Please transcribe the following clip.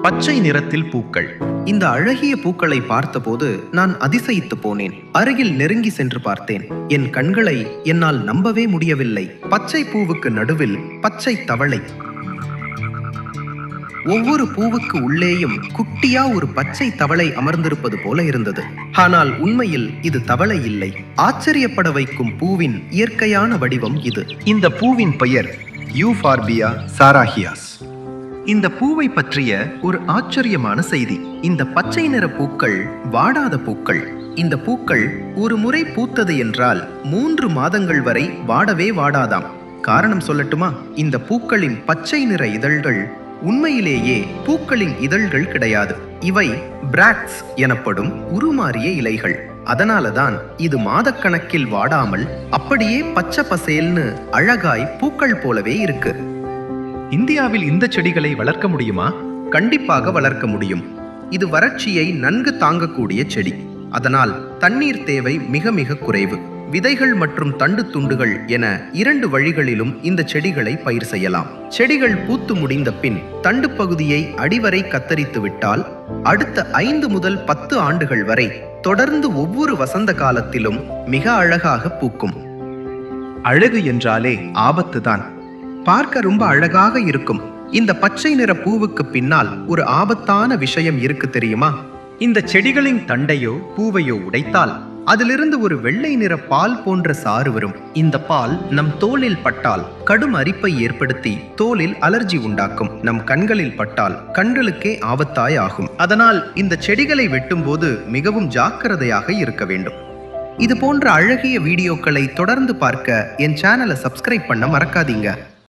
பச்சை நிறத்தில் பூக்கள். இந்த அழகிய பூக்களை பார்த்தபோது நான் அதிசயித்து போனேன். அருகில் நெருங்கி சென்று பார்த்தேன். என் கண்களை என்னால் நம்பவே முடியவில்லை. பச்சை பூவுக்கு நடுவில் பச்சை தவளை. ஒவ்வொரு பூவுக்கு உள்ளேயும் குட்டியா ஒரு பச்சை தவளை அமர்ந்திருப்பது போல இருந்தது. ஆனால் உண்மையில் இது தவளை இல்லை. ஆச்சரியப்பட வைக்கும் பூவின் இயற்கையான வடிவம் இது. இந்த பூவின் பெயர் யூஃபார்பியா சாராஹியாஸ். இந்த பூவை பற்றிய ஒரு ஆச்சரியமான செய்தி. இந்த பச்சை நிற பூக்கள் வாடாத பூக்கள். இந்த பூக்கள் ஒரு முறை பூத்தது என்றால் 3 மாதங்கள் வரை வாடவே வாடாதாம். காரணம் சொல்லட்டுமா? இந்த பூக்களின் பச்சை நிற இதழ்கள் உண்மையிலேயே பூக்களின் இதழ்கள் கிடையாது. இவை பிராக்ட்ஸ் எனப்படும் உருமாறிய இலைகள். அதனாலதான் இது மாதக்கணக்கில் வாடாமல் அப்படியே பச்சை பசேல்னு அழகாய் பூக்கள் போலவே இருக்கு. இந்தியாவில் இந்த செடிகளை வளர்க்க முடியுமா? கண்டிப்பாக வளர்க்க முடியும். இது வறட்சியை நன்கு தாங்கக்கூடிய செடி. அதனால் தண்ணீர் தேவை மிக மிக குறைவு. விதைகள் மற்றும் தண்டு துண்டுகள் என 2 வழிகளிலும் இந்த செடிகளை பயிர் செய்யலாம். செடிகள் பூத்து முடிந்த பின் தண்டு பகுதியை அடிவரை கத்தரித்து விட்டால் அடுத்த 5 முதல் 10 ஆண்டுகள் வரை தொடர்ந்து ஒவ்வொரு வசந்த காலத்திலும் மிக அழகாக பூக்கும். அழகு என்றாலே ஆபத்துதான். பார்க்க ரொம்ப அழகாக இருக்கும். இந்த பச்சை நிற பூவுக்கு பின்னால் ஒரு ஆபத்தான விஷயம் இருக்கு தெரியுமா? இந்த செடிகளின் தண்டையோ பூவையோ உடைத்தால் அதிலிருந்து ஒரு வெள்ளை நிற பால் போன்ற சாறு வரும். இந்த பால் நம் தோலில் பட்டால் கடும் அரிப்பை ஏற்படுத்தி தோலில் அலர்ஜி உண்டாக்கும். நம் கண்களில் பட்டால் கண்களுக்கே ஆபத்தாய் ஆகும். அதனால் இந்த செடிகளை வெட்டும்போது மிகவும் ஜாக்கிரதையாக இருக்க வேண்டும். இது போன்ற அழகிய வீடியோக்களை தொடர்ந்து பார்க்க என் சேனலை சப்ஸ்கிரைப் பண்ண மறக்காதீங்க.